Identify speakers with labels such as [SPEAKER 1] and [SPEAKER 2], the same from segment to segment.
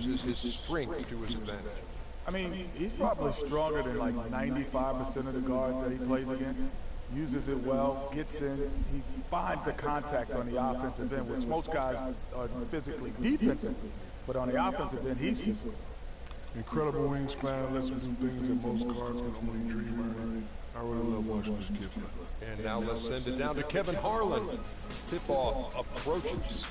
[SPEAKER 1] uses his strength to his advantage.
[SPEAKER 2] I mean, he's probably stronger than like 95% of the guards that he plays against. Uses it well, gets in, he finds the contact on the offensive end, which most guys are physically defensively, but on the offensive end, he's physical.
[SPEAKER 3] Incredible wingspan, lets him do things that most guards can only dream earning. I really love watching this kid play.
[SPEAKER 1] And now let's send it down to Kevin Harlan. Tip-off approaches.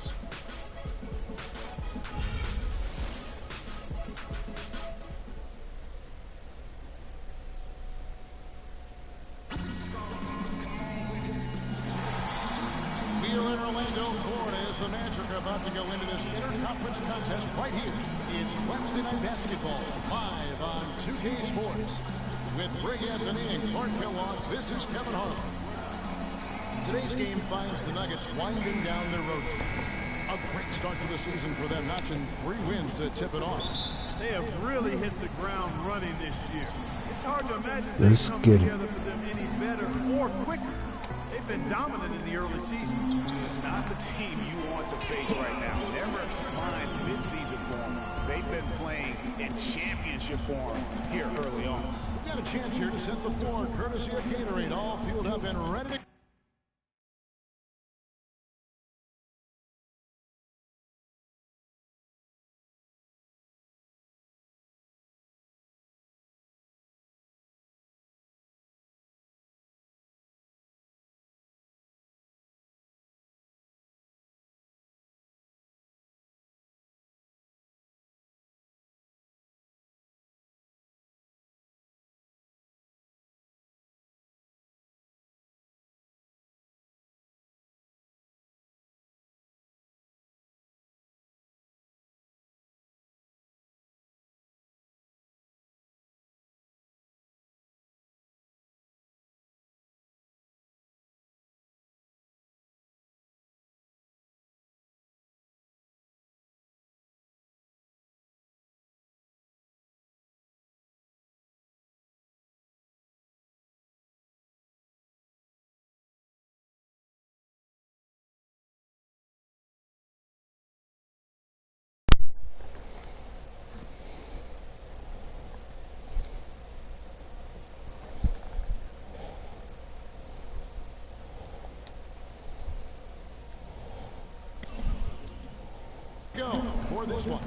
[SPEAKER 4] The Magic are about to go into this interconference contest right here. It's Wednesday Night Basketball, live on 2K Sports. With Greg Anthony and Clark Kellogg, this is Kevin Harlan. Today's game finds the Nuggets winding down their road trip. A great start to the season for them, notching 3 wins to tip it off.
[SPEAKER 5] They have really hit the ground running this year. It's hard to imagine things come together for them any better or quicker. They've been dominant in the early season.
[SPEAKER 6] Not the team you want to face right now. Never mind mid-season form. They've been playing in championship form here early on.
[SPEAKER 4] We've got a chance here to set the floor, courtesy of Gatorade, all fueled up and ready to... Go for this one.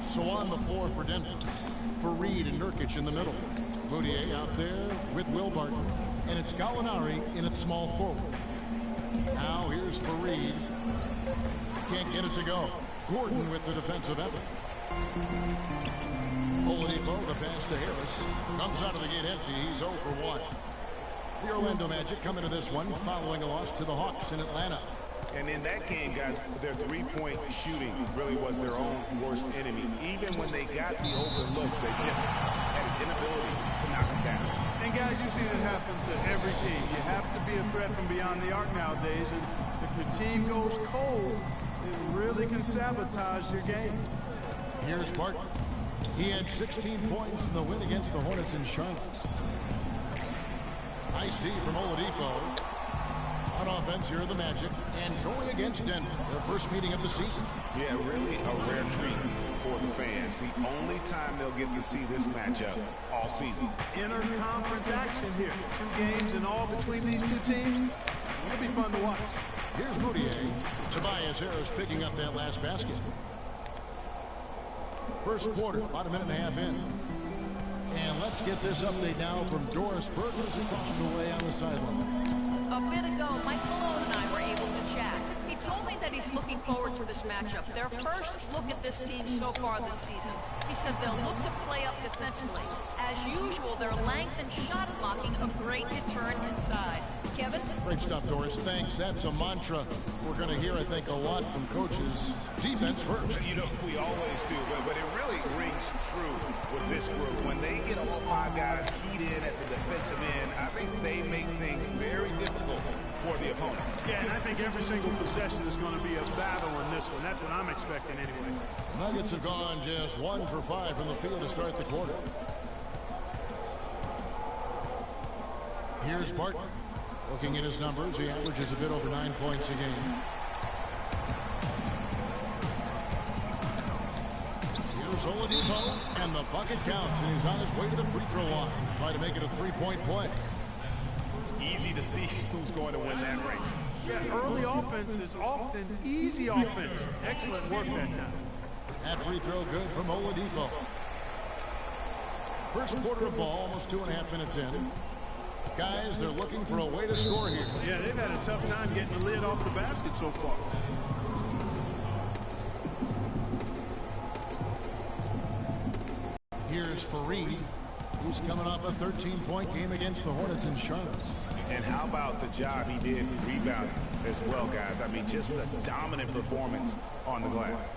[SPEAKER 4] So on the floor for Denver. Fareed and Nurkic in the middle. Moutier out there with Will Barton. And it's Gallinari in at small forward. Now here's Fareed. Can't get it to go. Gordon with the defensive effort. Oladipo, the pass to Harris. Comes out of the gate empty. He's 0 for 1. The Orlando Magic come into this one following a loss to the Hawks in Atlanta.
[SPEAKER 6] And in that game, guys, their three-point shooting really was their own worst enemy. Even when they got the open looks, they just had an inability to knock them down.
[SPEAKER 5] And guys, you see this happen to every team. You have to be a threat from beyond the arc nowadays. And if your team goes cold, it really can sabotage your game.
[SPEAKER 4] Here's Barton. He had 16 points in the win against the Hornets in Charlotte. Nice D from Oladipo. On offense, here are the Magic, and going against Denver, their first meeting of the season.
[SPEAKER 6] Yeah, really a rare treat for the fans. The only time they'll get to see this matchup all season.
[SPEAKER 5] Inter-conference action here. 2 games in all between these 2 teams. It'll be fun to watch.
[SPEAKER 4] Here's Moutier. Tobias Harris picking up that last basket. First quarter, about a minute and a half in. And let's get this update now from Doris Burke, who's across the way on the sideline.
[SPEAKER 7] A bit ago, Mike Malone and I were able to chat. He told me that he's looking forward to this matchup. Their first look at this team so far this season. He said they'll look to play up defensively. As usual, their length and shot blocking a great deterrent inside. Kevin?
[SPEAKER 4] Great stuff, Doris. Thanks. That's a mantra we're going to hear, I think, a lot from coaches. Defense first.
[SPEAKER 6] You know, we always do, but it really rings true with this group. When they get all 5 guys keyed in at the defensive end, I think they make things very difficult for the opponent.
[SPEAKER 5] Yeah, and I think every single possession is going to be a battle in this one. That's what I'm expecting anyway.
[SPEAKER 4] Nuggets have gone just 1 for 5 from the field to start the quarter. Here's Barton. Looking at his numbers, he averages a bit over 9 points a game. Here's Oladipo, and the bucket counts, and he's on his way to the free throw line. Try to make it a three-point play.
[SPEAKER 6] Easy to see who's going to win that race.
[SPEAKER 5] Yeah, early offense is often easy offense. Excellent work that time.
[SPEAKER 4] That free throw good from Oladipo. First quarter of ball, almost 2.5 minutes in. Guys, they're looking for a way to score here.
[SPEAKER 5] Yeah, they've had a tough time getting the lid off the basket so far.
[SPEAKER 4] Here's Fareed, who's coming off a 13-point game against the Hornets in Charlotte.
[SPEAKER 6] And how about the job he did rebounding as well, guys? I mean, just a dominant performance on the glass.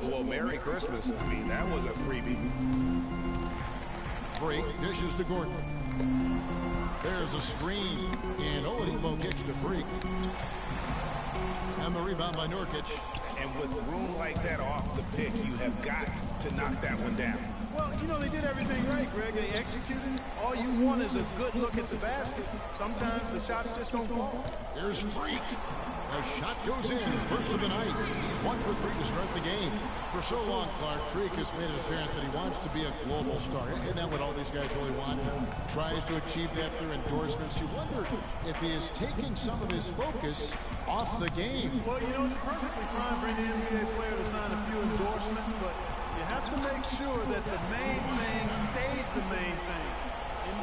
[SPEAKER 6] Well, Merry Christmas. I mean, that was a freebie.
[SPEAKER 4] Freak dishes to Gordon. There's a screen, and Oladipo kicks to Freak. And the rebound by Nurkic.
[SPEAKER 6] And with room like that off the pick, you have got to knock that one down.
[SPEAKER 5] Well, you know, they did everything right, Greg. They executed. All you want is a good look at the basket. Sometimes the shots just don't fall.
[SPEAKER 4] There's Freak. A shot goes in, first of the night. He's 1 for 3 to start the game. For so long, Clark, Freak has made it apparent that he wants to be a global star. Isn't that what all these guys really want? Tries to achieve that through endorsements. You wonder if he is taking some of his focus off the game.
[SPEAKER 5] Well, you know, it's perfectly fine for any NBA player to sign a few endorsements, but you have to make sure that the main thing stays the main thing.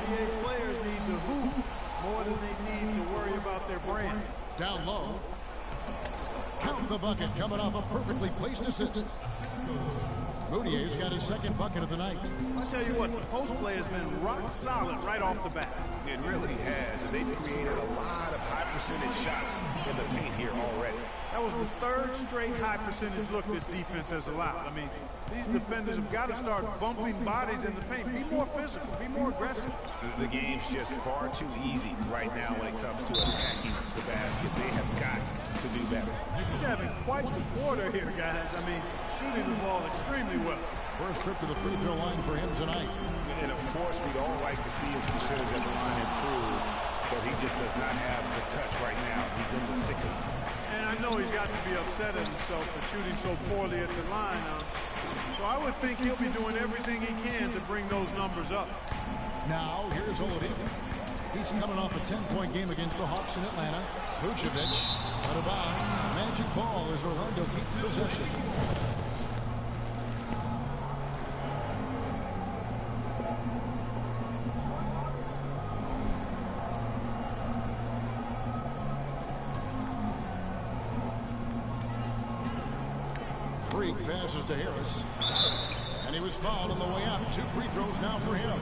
[SPEAKER 5] NBA players need to hoop more than they need to worry about their brand.
[SPEAKER 4] Down low. Count the bucket coming off a perfectly placed assist. Moutier's got his second bucket of the night.
[SPEAKER 5] I'll tell you what, the post play has been rock solid right off the bat.
[SPEAKER 6] It really has, and they've created a lot of high percentage shots in the paint here already.
[SPEAKER 5] That was the third straight high percentage look this defense has allowed. I mean, these defenders have got to start bumping bodies in the paint. Be more physical, be more aggressive.
[SPEAKER 6] The game's just far too easy right now when it comes to attacking the basket. They have got to do better.
[SPEAKER 5] He's having quite the quarter here, guys. I mean, shooting the ball extremely well.
[SPEAKER 4] First trip to the free throw line for him tonight.
[SPEAKER 6] And of course, we'd all like to see his percentage at the line improve, but he just does not have the touch right now. He's in the 60s.
[SPEAKER 5] And I know he's got to be upset at himself for shooting so poorly at the line. So I would think he'll be doing everything he can to bring those numbers up.
[SPEAKER 4] Now, here's Oladipo. He's coming off a 10-point game against the Hawks in Atlanta. Vucevic out of bounds. Magic ball as Orlando keeps possession. Freak passes to Harris. And he was fouled on the way up. 2 free throws now for him.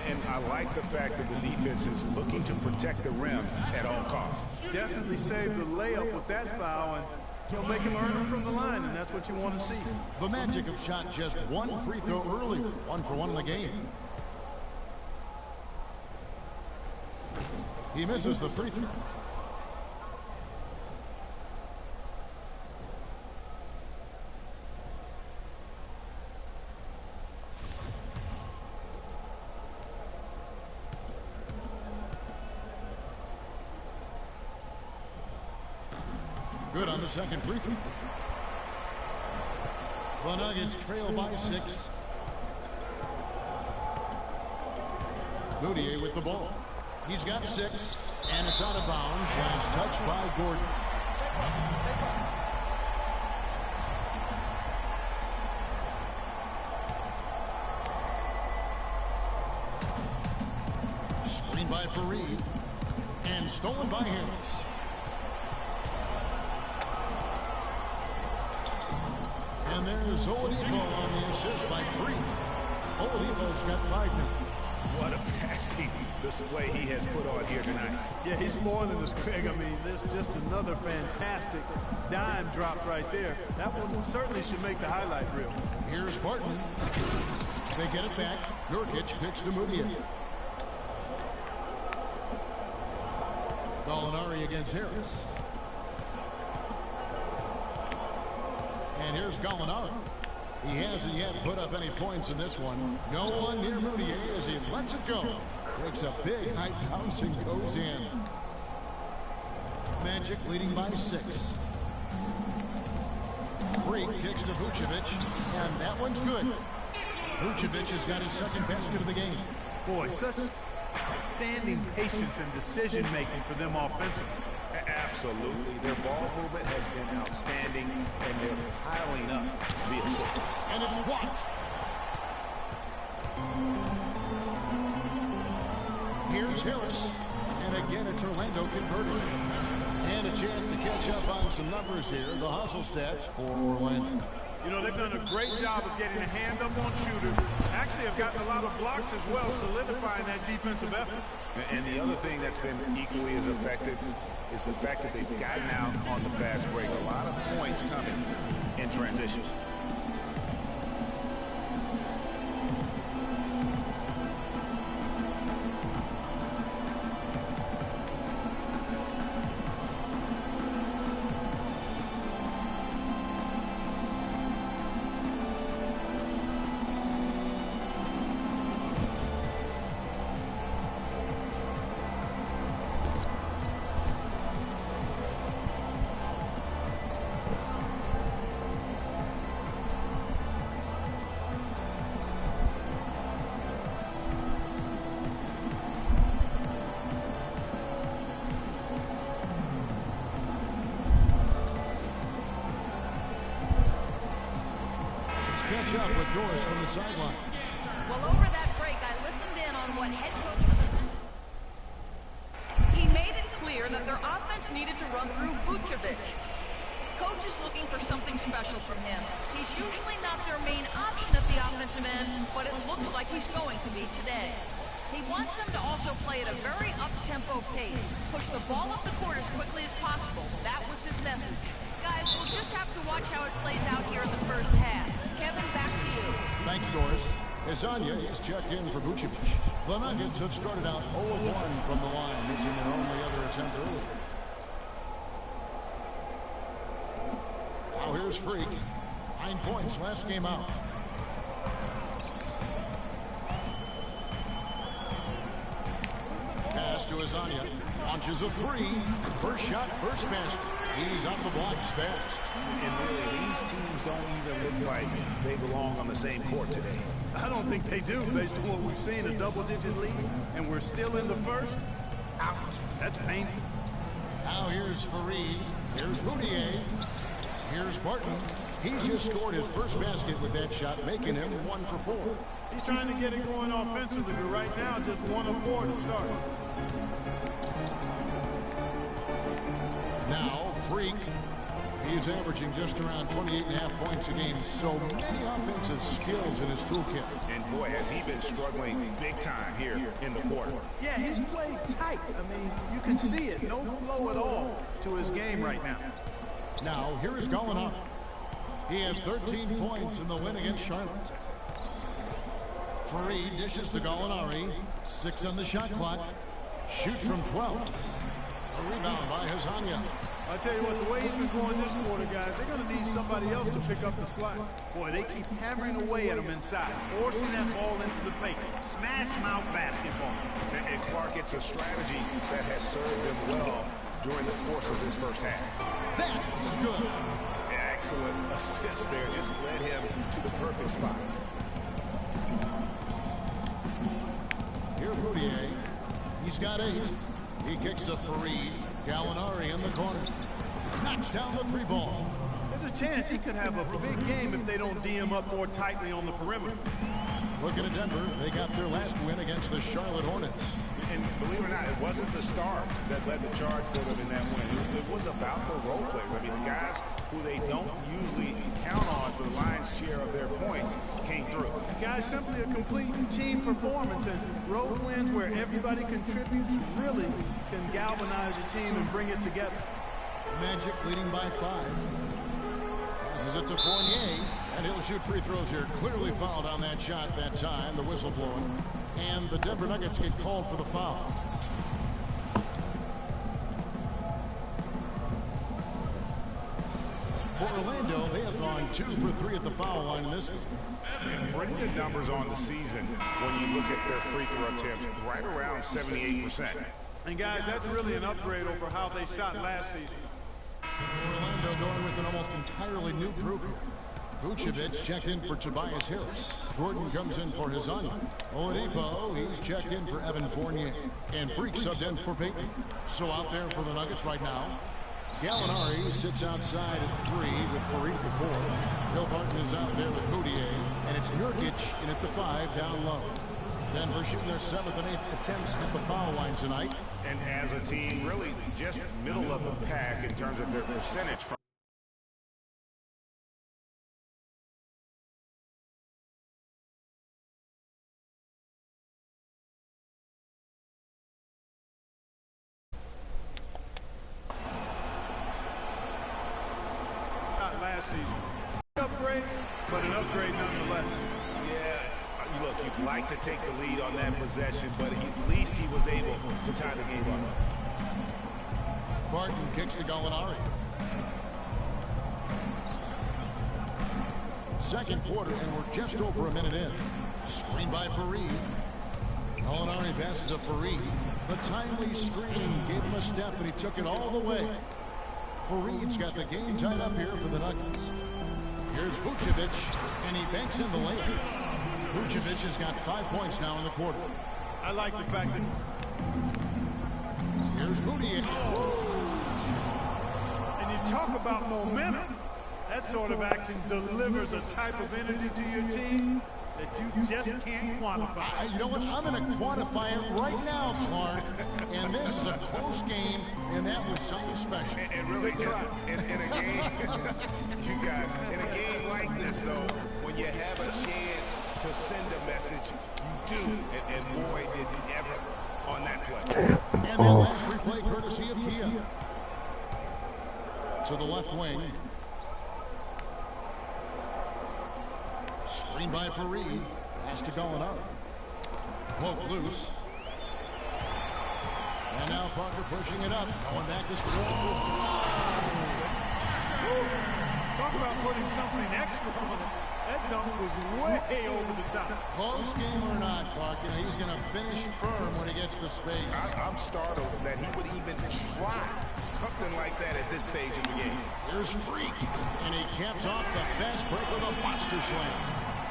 [SPEAKER 6] And I like the fact that the defense is looking to protect the rim at all costs.
[SPEAKER 5] Definitely saved the layup with that foul, and he'll make him earn them from the line, and that's what you want to see.
[SPEAKER 4] The Magic have shot just 1 free throw earlier. 1 for 1 in the game. He misses the free throw. Good on the second free throw. The Nuggets trail by 6. Moutier with the ball. He's got 6, and it's out of bounds. Last touch by Gordon. Screen by Fareed, and stolen by Harris. And there's Oladipo on the assist by Freak. Oladipo's got 5 now.
[SPEAKER 6] What a passing display he has put on here tonight.
[SPEAKER 5] Yeah, he's spoiling us, Craig. I mean, there's just another fantastic dime drop right there. That one certainly should make the highlight reel.
[SPEAKER 4] Here's Barton. They get it back. Nurkic picks to Moutier. Gallinari against Harris. And here's Gallinari. He hasn't yet put up any points in this one. No one near Moutier as he lets it go. Takes a big high bounce and goes in. Magic leading by 6. Freak kicks to Vucevic, and that one's good. Vucevic has got his second basket of the game.
[SPEAKER 5] Boy, such outstanding patience and decision-making for them offensively.
[SPEAKER 6] Absolutely. Their ball movement has been outstanding, and they're piling up the assists.
[SPEAKER 4] And it's blocked. Here's Harris. And again, it's Orlando converting. And a chance to catch up on some numbers here. The hustle stats for Orlando.
[SPEAKER 5] You know, they've done a great job of getting a hand up on shooters. Actually, have gotten a lot of blocks as well, solidifying that defensive effort.
[SPEAKER 6] And the other thing that's been equally as effective is the fact that they've gotten out on the fast break. A lot of points coming in transition.
[SPEAKER 4] Catch up with Doris from the sideline.
[SPEAKER 7] Well, over that break, I listened in on what head coach... He made it clear that their offense needed to run through Vucevic. Coach is looking for something special from him. He's usually not their main option at the offensive end, but it looks like he's going to be today. He wants them to also play at a very up-tempo pace, push the ball up the court as quickly as possible. That was his message. Guys, we'll just have to watch how it plays out here in the first half. Kevin, back to you.
[SPEAKER 4] Thanks, Doris. Azania is checked in for Vucevic. The Nuggets have started out 0-1 from the line, missing their only other attempt earlier. Now here's Freak. 9 points last game out. Pass to Azania. Launches a three. First shot, first basket. He's on the blocks fast.
[SPEAKER 6] And really, these teams don't even look like they belong on the same court today.
[SPEAKER 5] I don't think they do, based on what we've seen, a double-digit lead, and we're still in the first. Ouch, that's painful.
[SPEAKER 4] Now here's Fareed. Here's Moutier. Here's Barton. He's just scored his first basket with that shot, making him 1 for 4.
[SPEAKER 5] He's trying to get it going offensively, but right now, just 1 of 4 to start.
[SPEAKER 4] Now, Freak. He's averaging just around 28.5 points a game. So many offensive skills in his toolkit.
[SPEAKER 6] And boy, has he been struggling big time here in the quarter.
[SPEAKER 5] Yeah, he's played tight. I mean, you can see it. No flow at all to his game right now.
[SPEAKER 4] Now, here is Gallinari. He had 13 points in the win against Charlotte. Fareed dishes to Gallinari. 6 on the shot clock. Shoots from 12. A rebound by Hazania.
[SPEAKER 5] I tell you what, the way he's been going this quarter, guys, they're going to need somebody else to pick up the slack. Boy, they keep hammering away at him inside, forcing that ball into the paint. Smash mouth basketball.
[SPEAKER 6] And Clark, it's a strategy that has served them well during the course of this first half.
[SPEAKER 4] That is good.
[SPEAKER 6] Excellent assist there. Just led him to the perfect spot.
[SPEAKER 4] Here's Moutier. He's got 8. He kicks to Fareed. Gallinari in the corner. Knocks down the 3 ball.
[SPEAKER 5] There's a chance he could have a big game if they don't D him up more tightly on the perimeter.
[SPEAKER 4] Looking at Denver, they got their last win against the Charlotte Hornets.
[SPEAKER 6] And believe it or not, it wasn't the star that led the charge for them in that win. It was about the role players. I mean, the guys who they don't usually count on for the lion's share of their points came through.
[SPEAKER 5] Guys, simply a complete team performance, and road wins where everybody contributes really can galvanize a team and bring it together.
[SPEAKER 4] Magic leading by 5. Passes it to Fournier, and he'll shoot free throws here. Clearly fouled on that shot that time, the whistle blowing. And the Denver Nuggets get called for the foul. For Orlando, they have gone 2 for 3 at the foul line in this one.
[SPEAKER 6] Pretty good numbers on the season when you look at their free throw attempts, right around 78%.
[SPEAKER 5] And guys, that's really an upgrade over how they shot last season.
[SPEAKER 4] Orlando going with an almost entirely new group here. Vucevic checked in for Tobias Harris. Gordon comes in for Hezonja. Oladipo, he's checked in for Evan Fournier. And Freak subbed in for Payton. So out there for the Nuggets right now. Gallinari sits outside at 3 with Farid at the 4. Bill Barton is out there with Moutier. And it's Nurkic in at the 5 down low. Denver shooting their 7th and 8th attempts at the foul line tonight.
[SPEAKER 6] And as a team, really just middle of the pack in terms of their percentage from
[SPEAKER 5] last season. Upgrade, but an upgrade nonetheless.
[SPEAKER 6] Yeah, look, you'd like to take the lead on that possession, but at least he was able to tie the game up.
[SPEAKER 4] Barton kicks to Gallinari. Second quarter, and we're just over a minute in. Screen by Farid. Gallinari passes to Farid. The timely screen gave him a step, and he took it all the way. Farid's got the game tied up here for the Nuggets. Here's Vucevic, and he banks in the layup. Vucevic has got 5 points now in the quarter.
[SPEAKER 5] I like the fact that...
[SPEAKER 4] Here's Moutier.
[SPEAKER 5] And you talk about momentum. That sort of action delivers a type of energy to your team that you just can't quantify.
[SPEAKER 4] You know what? I'm going to quantify it right now, Clark. And this is a close game, and that was something special.
[SPEAKER 6] And really, in a game, you guys, in a game like this, though, when you have a chance to send a message, you do. And boy, did he ever on that play.
[SPEAKER 4] And that last replay courtesy of Kia. To the left wing. Screen by Farid. Pass to Gallinari. Poke loose. And now Parker pushing it up. Going back to score.
[SPEAKER 5] Talk about putting something extra on it. That dunk was way over the top.
[SPEAKER 4] Close game or not, Clark, you know, he's going to finish firm when he gets the space.
[SPEAKER 6] I'm startled that he would even try something like that at this stage of the game.
[SPEAKER 4] Here's Freak, and he caps off the fast break with a monster slam.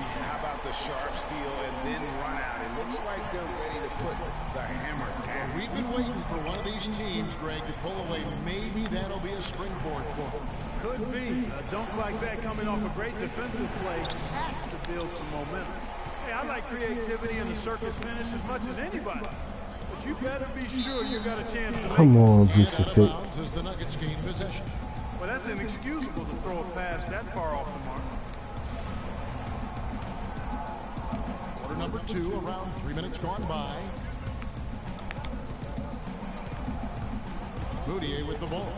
[SPEAKER 6] Yeah, how about the sharp steal and then run out? It looks like they're ready to put the hammer down.
[SPEAKER 4] We've been waiting for one of these teams, Greg, to pull away. Maybe that'll be a springboard for them.
[SPEAKER 5] Could be. A dunk like that coming off a great defensive play has to build some momentum. Hey, I like creativity in the circus finish as much as anybody. But you better be sure you got a chance to
[SPEAKER 8] Come on,
[SPEAKER 4] Vucevic. As the Nuggets gain possession.
[SPEAKER 5] Well, that's inexcusable to throw a pass that far off the mark.
[SPEAKER 4] Quarter number 2, around 3 minutes gone by. Moutier with the ball.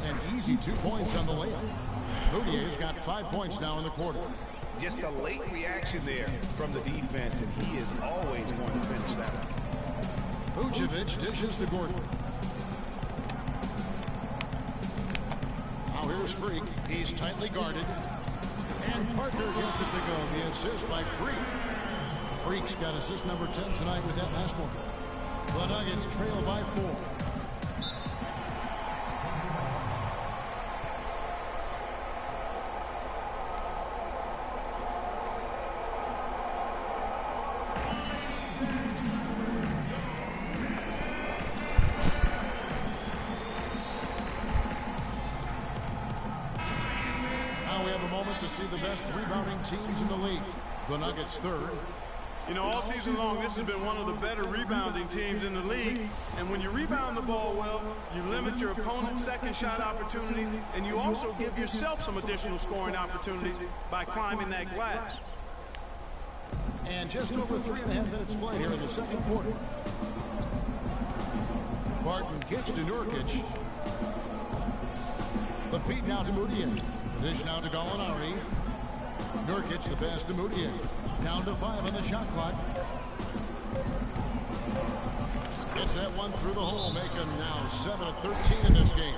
[SPEAKER 4] An easy 2 points on the layup. Moutier's got 5 points now in the quarter.
[SPEAKER 6] Just a late reaction there from the defense, and he is always going to finish that one.
[SPEAKER 4] Vucevic dishes to Gordon. Now here's Freak. He's tightly guarded. And Parker gets it to go. The assist by Freak. Freak's got assist number 10 tonight with that last one. The Nuggets trail by 4. To see the best rebounding teams in the league. The Nuggets third.
[SPEAKER 5] You know, all season long, this has been one of the better rebounding teams in the league. And when you rebound the ball well, you limit your opponent's second shot opportunities, and you also give yourself some additional scoring opportunities by climbing that glass.
[SPEAKER 4] And just over 3.5 minutes played here in the second quarter. Barton kicks to Nurkic. The feed now to Moutier. Dish now to Gallinari. Nurkic the pass to Moutier. Down to 5 on the shot clock. Gets that one through the hole, make him now 7 of 13 in this game.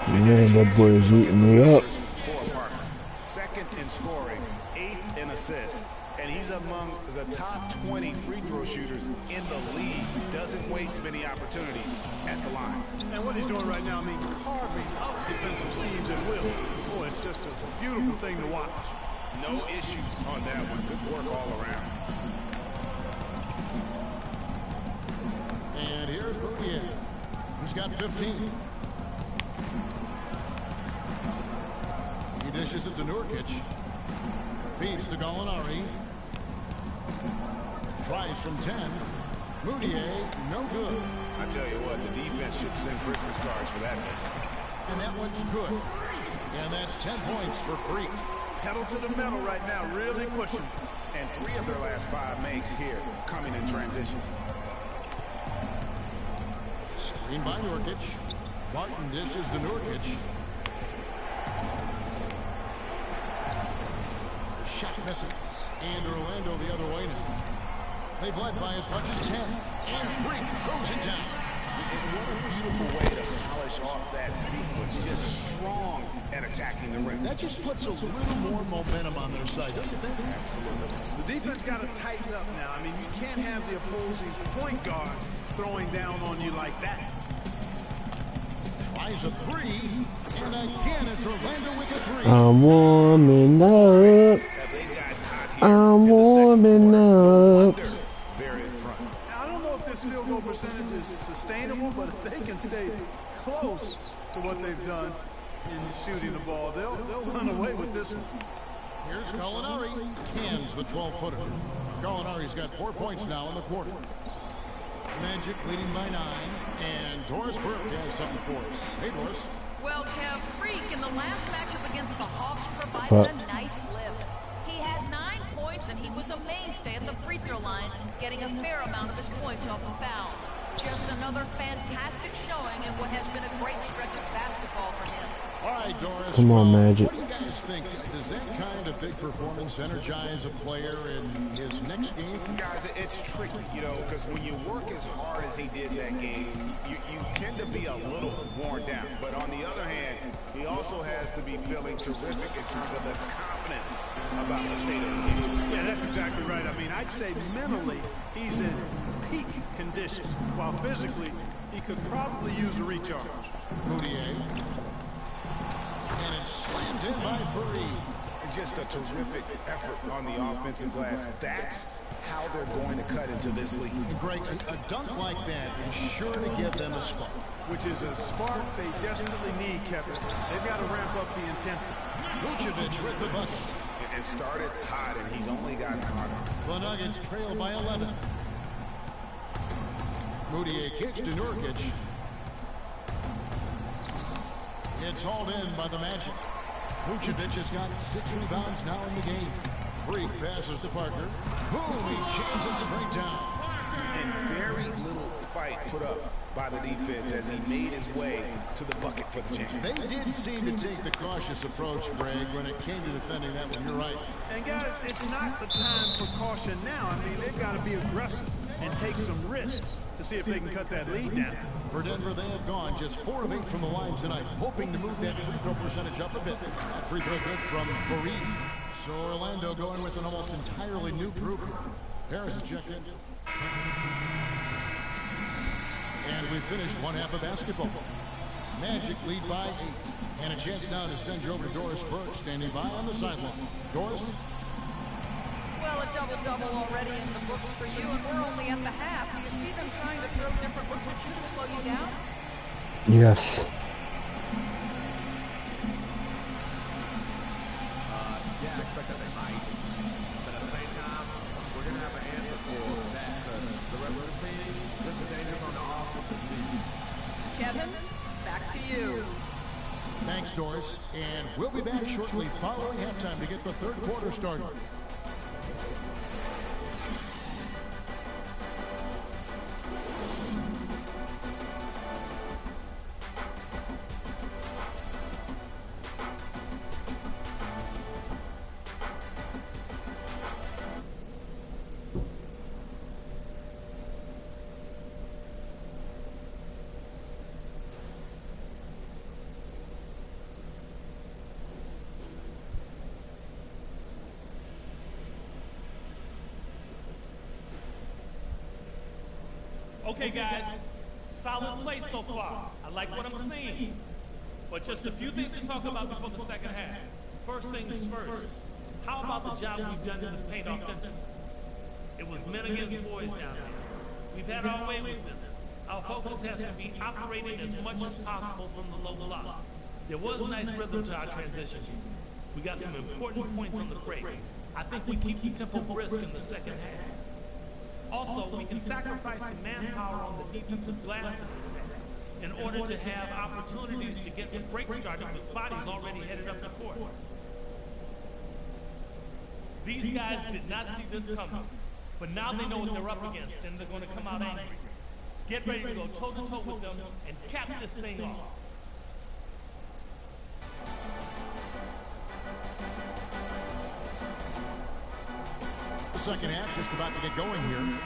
[SPEAKER 8] Man, that boy is eating me up.
[SPEAKER 6] Second in scoring, 8th in assists, and he's among the top 20 20 free throw shooters in the league. Doesn't waste many opportunities at the line.
[SPEAKER 5] And what he's doing right now means carving up defensive schemes at will. Boy, it's just a beautiful thing to watch.
[SPEAKER 6] No issues on that one. Good work all around.
[SPEAKER 4] And here's Boudier. He's got 15. He dishes it to Nurkic. Feeds to Gallinari. Tries from 10. Boudier, no good.
[SPEAKER 6] I tell you what, the defense should send Christmas cards for that miss.
[SPEAKER 4] And that one's good. And that's 10 points for Freak.
[SPEAKER 5] Pedal to the metal right now, really pushing.
[SPEAKER 6] And 3 of their last 5 makes here coming in transition.
[SPEAKER 4] Screen by Nurkic. Barton dishes to Nurkic. The shot misses. And Orlando the other way now. They've led by as much as 10. And Freak throws it down.
[SPEAKER 6] And what a beautiful way to polish off that sequence. Just strong at attacking the rim.
[SPEAKER 4] That just puts a little more momentum on their side, don't you think?
[SPEAKER 6] Absolutely.
[SPEAKER 5] The defense got to tighten up now. I mean, you can't have the opposing point guard throwing down on you like that.
[SPEAKER 4] Tries a 3. And again, it's Orlando with a 3.
[SPEAKER 8] I'm warming up. I'm warming up.
[SPEAKER 6] They're in front.
[SPEAKER 5] Now, I don't know if this field goal percentage is sustainable, but if they can stay close to what they've done in shooting the ball, they'll run away with this one.
[SPEAKER 4] Here's Gallinari. Cans the 12-footer. Gallinari's got 4 points now in the quarter. Magic leading by 9. And Doris Burke has something for us. Hey, Doris.
[SPEAKER 7] Well, Kev, Freak in the last matchup against the Hawks provided a nice lift. He had 9 points, and he was a mainstay at the free throw line, getting a fair amount of his points off of fouls. Just another fantastic showing in what has been a great stretch of basketball for him.
[SPEAKER 4] All right, Doris.
[SPEAKER 8] Come on, Magic.
[SPEAKER 4] What do you guys think? Does that kind of big performance energize a player in his next game?
[SPEAKER 6] Guys, it's tricky, you know, because when you work as hard as he did that game, you tend to be a little worn down. But on the other hand, he also has to be feeling terrific in terms of the confidence about the state of his game.
[SPEAKER 5] Yeah, that's exactly right. I mean, I'd say mentally he's in peak condition, while physically he could probably use a recharge.
[SPEAKER 4] Boudier. And it's slammed in by Fareed.
[SPEAKER 6] Just a terrific effort on the offensive glass. That's how they're going to cut into this league.
[SPEAKER 4] Greg, a dunk like that is sure to give them a spark.
[SPEAKER 5] Which is a spark they desperately need, Kevin. They've got to ramp up the intensity.
[SPEAKER 4] Vucevic with the bucket.
[SPEAKER 6] And started hot, and he's only gotten hotter.
[SPEAKER 4] The Nuggets trail by 11. Boudier kicks to Nurkic. It's hauled in by the Magic. Vucevic has got 6 rebounds now in the game. Freak passes to Parker. Boom, he jams it straight down.
[SPEAKER 6] And very little fight put up by the defense as he made his way to the bucket for the jam.
[SPEAKER 4] They did seem to take the cautious approach, Greg, when it came to defending that one. You're right.
[SPEAKER 5] And guys, it's not the time for caution now. I mean, they've got to be aggressive and take some risk to see if they can cut that lead down.
[SPEAKER 4] For Denver, they have gone just 4 of 8 from the line tonight, hoping to move that free throw percentage up a bit. That free throw good from Fareed. So Orlando going with an almost entirely new group here. Harris is checked in. And we finished one half of basketball. Magic lead by 8. And a chance now to send you over to Doris Burke, standing by on the sideline. Doris?
[SPEAKER 7] Well, a double-double already in the books for you, and we're only at the half. Do you see them trying to throw different looks at you to slow you down?
[SPEAKER 8] Yes.
[SPEAKER 9] Yeah, I expect that they might. But at the same time, we're going to have an answer for that. The rest of this team, this is dangerous on the offensive lead.
[SPEAKER 7] Kevin, back to you.
[SPEAKER 4] Thanks, Doris. And we'll be back shortly following halftime to get the third quarter started.
[SPEAKER 10] Okay, guys, solid play so far. I like what I'm seeing. But just a few things to talk about before the second half. First things first, how about the job we've done in the paint offensively? It was men against boys down there. We've had our way with them. Our focus has to be operating as much as possible from the low block. There was nice rhythm to our transition. We got some important points on the break. I think we keep the tempo brisk in the second half. Also, we can sacrifice some manpower on the defensive glass in this half in order to have opportunities to get the break started with bodies already headed up the court. These guys did not see this coming, but now they know what they're up against and they're going to come out angry. Get ready to go toe-to-toe with them and cap this thing off.
[SPEAKER 4] The second half just about to get going here.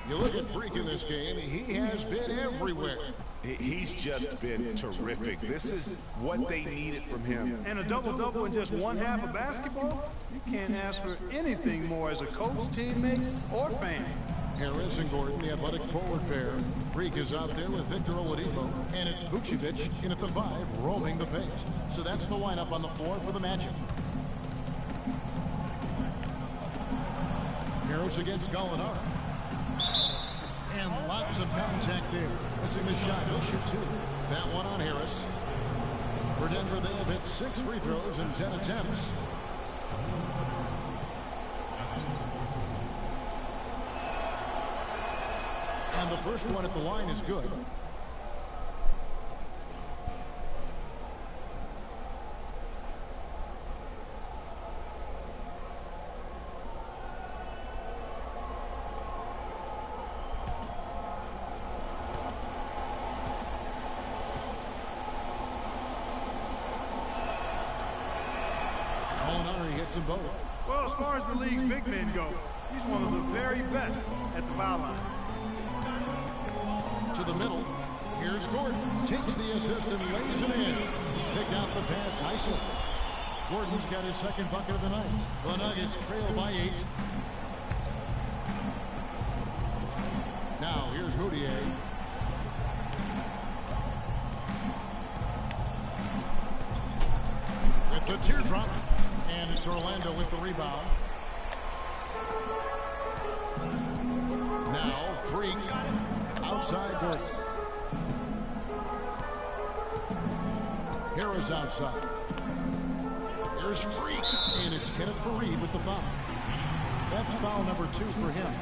[SPEAKER 4] You look at Freak in this game, he has been everywhere.
[SPEAKER 6] He's just been terrific. This is what they needed from him.
[SPEAKER 5] And a double-double in just one half of basketball? You can't ask for anything more as a coach, teammate, or fan.
[SPEAKER 4] Harris and Gordon, the athletic forward pair. Freak is out there with Victor Oladipo, and it's Vucevic in at the 5, roaming the paint. So that's the lineup on the floor for the Magic. Harris against Gallinari. And lots of contact there. Missing the shot. He'll shoot 2. That one on Harris. For Denver, they have hit 6 free throws in 10 attempts. And the first one at the line is good. Them both.
[SPEAKER 5] Well, as far as the league's big men go, he's one of the very best at the foul line.
[SPEAKER 4] To the middle. Here's Gordon. Takes the assist and lays it in. Picked out the pass nicely. Gordon's got his second bucket of the night. The Nuggets trail by 8. Now here's Moutier. With the teardrop. And it's Orlando with the rebound. Now Freak outside Gordon. Harris outside. Here's Freak. And it's Kenneth Faried with the foul. That's foul number 2 for him.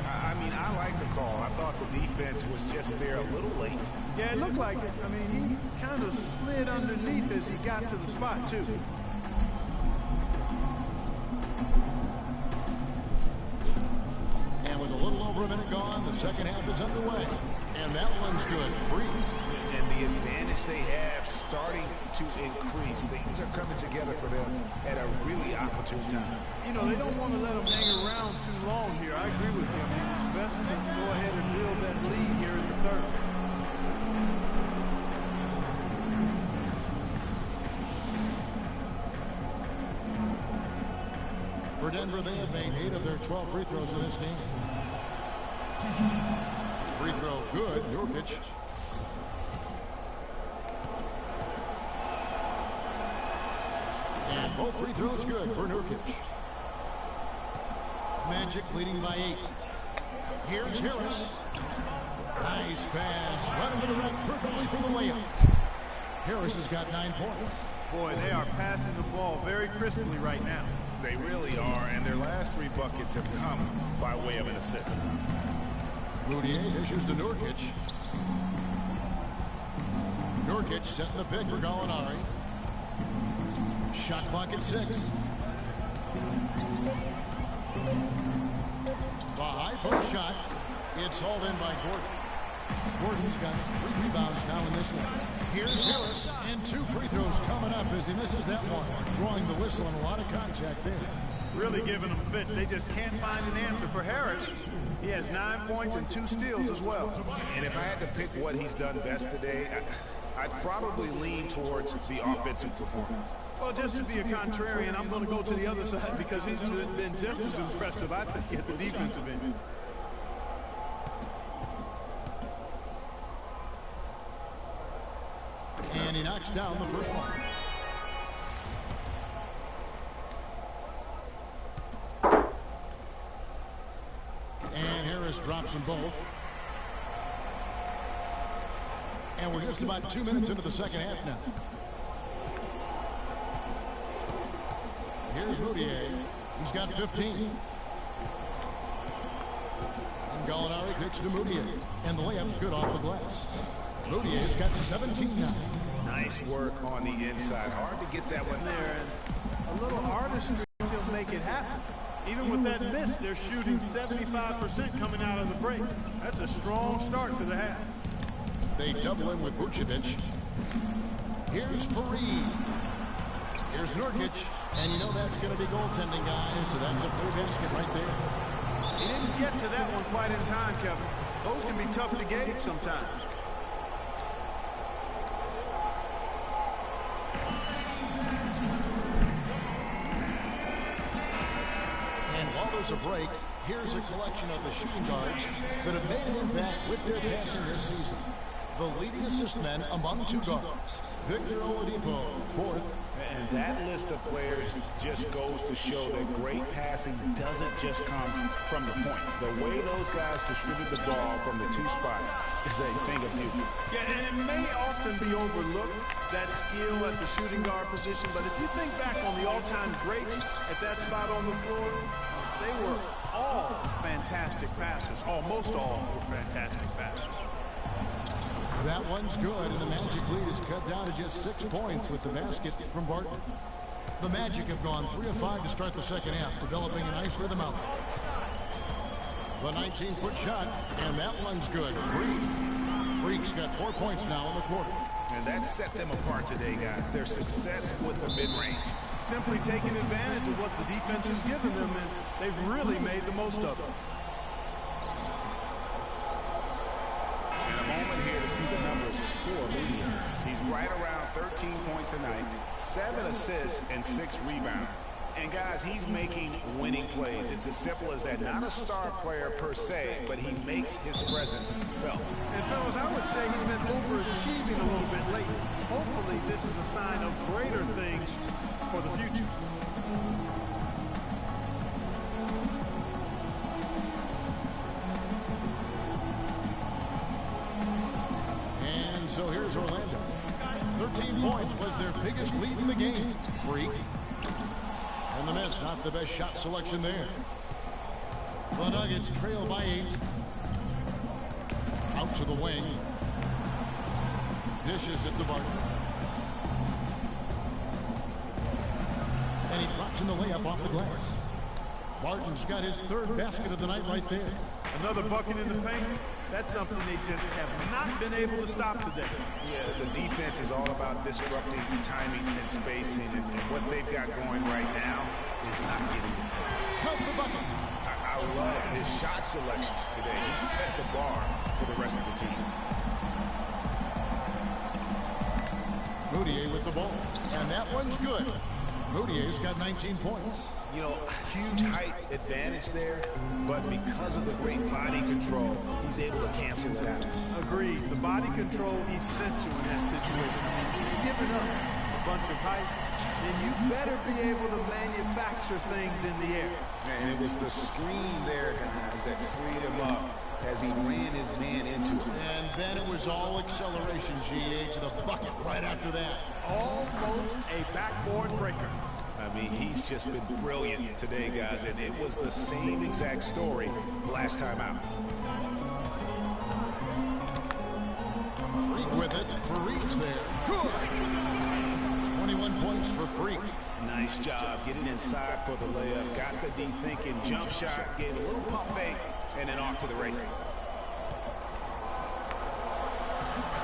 [SPEAKER 6] I mean, I like the call. I thought the defense was just there a little late.
[SPEAKER 5] Yeah, it looked like it. I mean, he kind of slid underneath as he got to the spot, too.
[SPEAKER 4] Over a minute gone. The second half is underway. And that one's good. Free.
[SPEAKER 6] And the advantage they have starting to increase. Things are coming together for them at a really opportune time.
[SPEAKER 5] You know, they don't want to let them hang around too long here. I agree with you. I mean, it's best to go ahead and build that lead here in the third.
[SPEAKER 4] For Denver, they have made 8 of their 12 free throws in this game. Free throw good. Nurkic. And both free throws good for Nurkic. Magic leading by 8. Here's Harris. Nice pass. Right into the rim perfectly for the layup. Harris has got 9 points.
[SPEAKER 5] Boy, they are passing the ball very crisply right now.
[SPEAKER 6] They really are, and their last 3 buckets have come by way of an assist.
[SPEAKER 4] Moutier dishes to Nurkic. Nurkic setting the pick for Gallinari. Shot clock at 6. The high post shot. It's hauled in by Gordon. Gordon's got 3 rebounds now in this one. Here's Harris, and 2 free throws coming up as he misses that one. Drawing the whistle and a lot of contact there.
[SPEAKER 5] Really giving them fits. They just can't find an answer for Harris. He has 9 points and 2 steals as well.
[SPEAKER 6] And if I had to pick what he's done best today, I'd probably lean towards the offensive performance.
[SPEAKER 5] Well, just to be a contrarian, I'm going to go to the other side because he's been just as impressive, I think, at the defensive end.
[SPEAKER 4] And he knocks down the first one. And Harris drops them both. And we're just about 2 minutes into the second half now. Here's Moutier. He's got 15. And Gallinari kicks to Moutier. And the layup's good off the glass. Moutier's got 17 now.
[SPEAKER 6] Nice work on the inside. Hard to get that one
[SPEAKER 5] there. And a little artistry to make it happen. Even with that miss, they're shooting 75% coming out of the break. That's a strong start to the half.
[SPEAKER 4] They double in with Vucevic. Here's Fareed. Here's Nurkic. And you know that's going to be goaltending, guys. So that's a free basket right there.
[SPEAKER 5] He didn't get to that one quite in time, Kevin. Those can be tough to gauge sometimes.
[SPEAKER 4] A break. Here's a collection of the shooting guards that have made an impact with their passing this season. The leading assist men among two guards. Victor Oladipo, fourth.
[SPEAKER 6] And that list of players just goes to show that great passing doesn't just come from the point. The way those guys distribute the ball from the two spot is a thing of beauty.
[SPEAKER 5] Yeah, and it may often be overlooked, that skill at the shooting guard position, but if you think back on the all-time greats at that spot on the floor, they were all fantastic passers. Almost all were fantastic passers.
[SPEAKER 4] That one's good, and the Magic lead is cut down to just 6 points with the basket from Barton. The Magic have gone 3 of 5 to start the second half, developing a nice rhythm out there. The 19-foot shot, and that one's good. Freak's got 4 points now in the quarter.
[SPEAKER 6] And that set them apart today, guys. Their success with the mid-range.
[SPEAKER 5] Simply taking advantage of what the defense has given them, and they've really made the most of it.
[SPEAKER 6] And a moment here to see the numbers for Moutier. He's right around 13 points a night, 7 assists, and 6 rebounds. And guys, he's making winning plays. It's as simple as that. Not a star player per se, but he makes his presence felt.
[SPEAKER 5] And fellas, I would say he's been overachieving a little bit lately. Hopefully this is a sign of greater things for the future.
[SPEAKER 4] And so here's Orlando. 13 points was their biggest lead in the game. Freak. And the miss, not the best shot selection there. The Nuggets trail by 8. Out to the wing. Dishes it to Barton. And he drops in the layup off the glass. Barton's got his 3rd basket of the night right there.
[SPEAKER 5] Another bucket in the paint. That's something they just have not been able to stop today.
[SPEAKER 6] Yeah, the defense is all about disrupting timing and spacing, and what they've got going right now is not getting it done.
[SPEAKER 4] Count the bucket.
[SPEAKER 6] I love his shot selection today. He set the bar for the rest of the team.
[SPEAKER 4] Moutier with the ball. And that one's good. Moutier's got 19 points.
[SPEAKER 6] You know, huge height advantage there, but because of the great body control, he's able to cancel it out.
[SPEAKER 5] Agreed. The body control essential in that situation. If you're giving up a bunch of height, then you better be able to manufacture things in the air.
[SPEAKER 6] And it was the screen there, guys, that freed him up as he ran his man into it.
[SPEAKER 4] And then it was all acceleration, GA, to the bucket right after that.
[SPEAKER 5] Almost a backboard breaker.
[SPEAKER 6] I mean, he's just been brilliant today, guys, and it was the same exact story last time out.
[SPEAKER 4] Freak with it. Fareed's there. Good. 21 points for Freak.
[SPEAKER 6] Nice job getting inside for the layup. Got the D thinking. Jump shot. Gave a little pump fake. And then off to the races.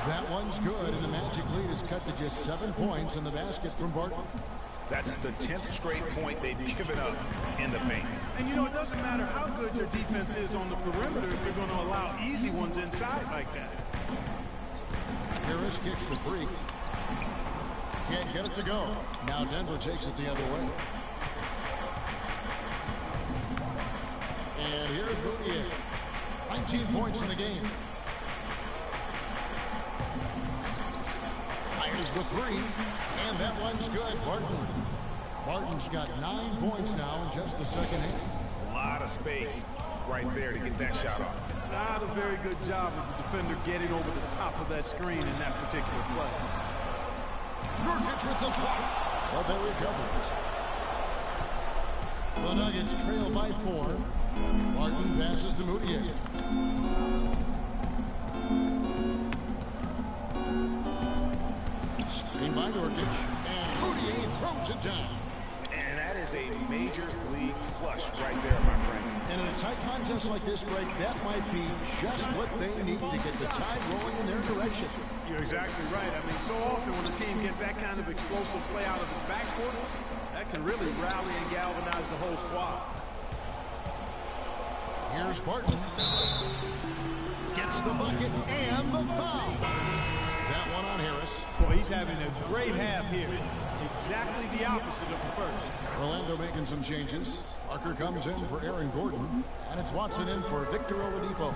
[SPEAKER 4] That one's good, and the Magic lead is cut to just 7 points in the basket from Barton.
[SPEAKER 6] That's the 10th straight point they've given up in the paint.
[SPEAKER 5] And you know, it doesn't matter how good your defense is on the perimeter if you're going to allow easy ones inside like that.
[SPEAKER 4] Harris kicks the Freak. Can't get it to go. Now Denver takes it the other way. And here's Moutier. 19 points in the game. Fires Here's the three, and that one's good. Barton's got 9 points now in just the second half.
[SPEAKER 6] A lot of space right there to get that shot off.
[SPEAKER 5] Not a very good job of the defender getting over the top of that screen in that particular play.
[SPEAKER 4] Nurkic with the block, but they recover it. The Nuggets trail by 4. Barton passes to Moutier. Screen by Nurkic, and Moutier throws it down.
[SPEAKER 6] And that is a major league flush right there, my friends.
[SPEAKER 4] And in a tight contest like this, Greg, that might be just what they need to get the tide rolling in their direction.
[SPEAKER 5] You're exactly right. I mean, so often when a team gets that kind of explosive play out of its backcourt, that can really rally and galvanize the whole squad.
[SPEAKER 4] Here's Barton. Gets the bucket and the foul. That one on Harris.
[SPEAKER 5] Boy, he's having a great half here. Exactly the opposite of the first.
[SPEAKER 4] Orlando making some changes. Parker comes in for Aaron Gordon, and it's Watson in for Victor Oladipo.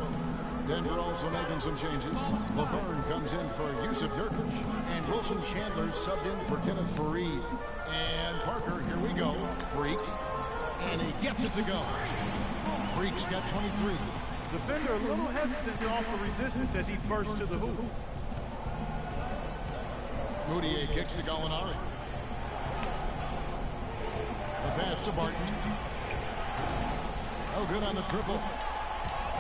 [SPEAKER 4] Denver also making some changes. Laverne comes in for Yusuf Nurkic, and Wilson Chandler subbed in for Kenneth Faried. And Parker, here we go. Freak, and he gets it to go. Freak's got 23.
[SPEAKER 5] Defender a little hesitant to offer resistance as he bursts to the hoop.
[SPEAKER 4] Moutier kicks to Gallinari. The pass to Barton. Oh, good on the triple.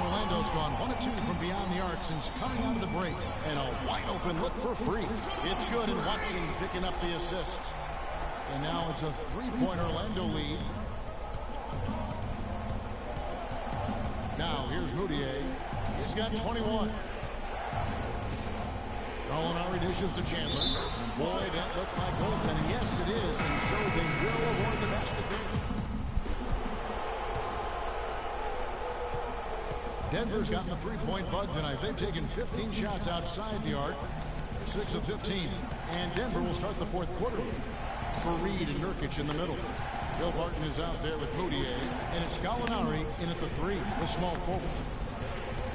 [SPEAKER 4] Orlando's gone 1 of 2 from beyond the arc since coming out of the break. And a wide open look for Freak. It's good, and Watson picking up the assists. And now it's a 3-point Orlando lead. Now here's Moutier. He's got 21. Gallinari dishes to Chandler. And boy, that looked like goaltending. Yes, it is. And so they will award the basket there. Denver's gotten the 3-point bug tonight. They've taken 15 shots outside the arc. They're 6 of 15. And Denver will start the fourth quarter with Faried and Nurkic in the middle. Bill Barton is out there with Moutier. And it's Gallinari in at the 3, the small forward.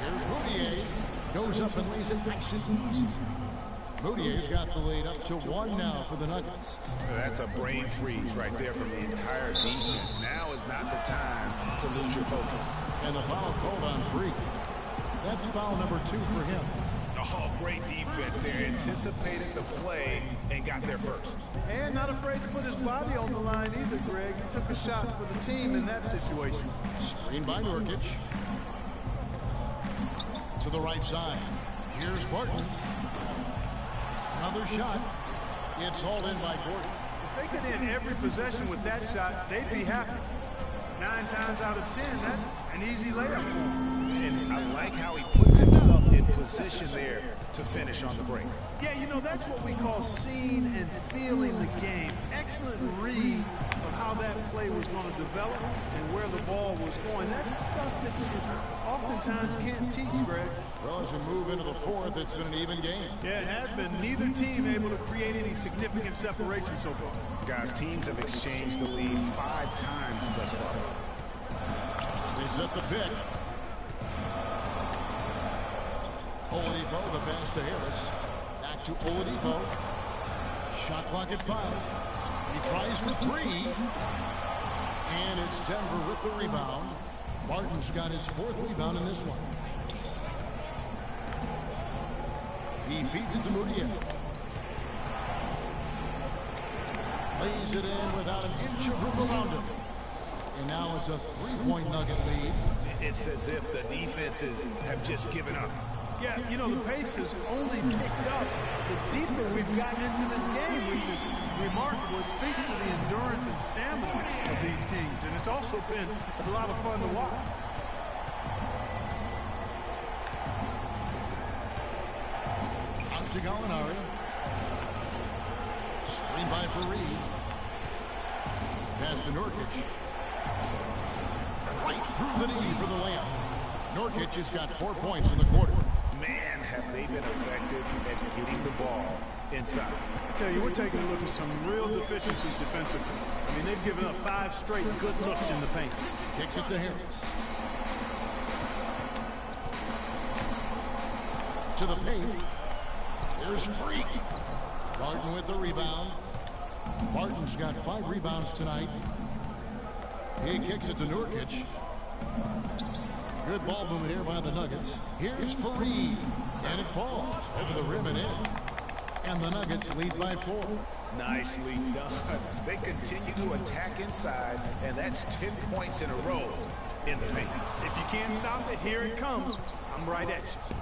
[SPEAKER 4] Here's Moutier. Goes up and lays it nice and easy. Moutier's got the lead up to 1 now for the Nuggets.
[SPEAKER 6] That's a brain freeze right there from the entire defense. Now is not the time to lose your focus.
[SPEAKER 4] And the foul called on Freak. That's foul number 2 for him.
[SPEAKER 6] Oh, great defense there. Anticipated the play and got there first.
[SPEAKER 5] And not afraid to put his body on the line either, Greg. He took a shot for the team in that situation.
[SPEAKER 4] Screen by Nurkic. To the right side. Here's Barton. Another shot. It's hauled in by Gordon.
[SPEAKER 5] If they could end every possession with that shot, they'd be happy. 9 times out of 10, that's an easy layup for him.
[SPEAKER 6] And I like how he puts himself in position there to finish on the break.
[SPEAKER 5] Yeah, you know, that's what we call seeing and feeling the game. Excellent read of how that play was going to develop and where the ball was going. That's stuff that you oftentimes can't teach, Greg.
[SPEAKER 4] Well, as we move into the fourth, it's been an even game.
[SPEAKER 5] Yeah, it has been. Neither team able to create any significant separation so far.
[SPEAKER 6] Guys, teams have exchanged the lead 5 times thus far.
[SPEAKER 4] They set the pick. Oladipo, the pass to Harris. Back to Oladipo. Shot clock at 5. He tries for 3. And it's Denver with the rebound. Barton's got his 4th rebound in this one. He feeds it to Moutier. Lays it in without an inch of room around him. And now it's a 3-point Nugget lead.
[SPEAKER 6] It's as if the defenses have just given up.
[SPEAKER 5] Yeah, you know, the pace has only picked up the deeper we've gotten into this game, which is remarkable. It speaks to the endurance and stamina of these teams, and it's also been a lot of fun to watch.
[SPEAKER 4] Out to Gallinari. Screen by Faried. Pass to Nurkic. Right through the knee for the layup. Nurkic has got 4 points in the quarter.
[SPEAKER 6] Man, have they been effective at getting the ball inside.
[SPEAKER 5] I tell you, we're taking a look at some real deficiencies defensively. I mean, they've given up 5 straight good looks in the paint.
[SPEAKER 4] Kicks it to Harris. To the paint. Here's Freak. Barton with the rebound. Barton's got 5 rebounds tonight. He kicks it to Nurkic. Good ball movement here by the Nuggets. Here's Fareed. And it falls over the rim and in. And the Nuggets lead by 4.
[SPEAKER 6] Nicely done. They continue to attack inside, and that's 10 points in a row in the paint.
[SPEAKER 5] If you can't stop it, here it comes. I'm right at you.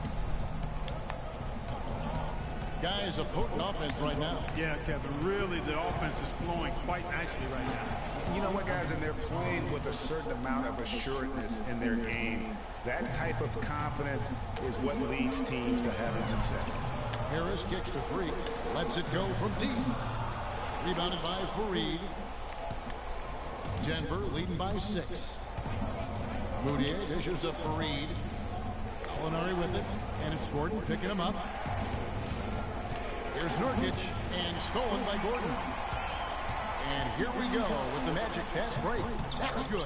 [SPEAKER 4] Guys, a potent offense right now.
[SPEAKER 5] Yeah, Kevin, really the offense is flowing quite nicely right now.
[SPEAKER 6] You know what, guys, and they're playing with a certain amount of assuredness in their game. That type of confidence is what leads teams to having success.
[SPEAKER 4] Harris kicks to Freak. Lets it go from deep. Rebounded by Fareed. Denver leading by 6. Moutier dishes to Fareed. Alinari with it. And it's Gordon picking him up. Here's Nurkic, and stolen by Gordon. And here we go with the Magic pass break. That's good.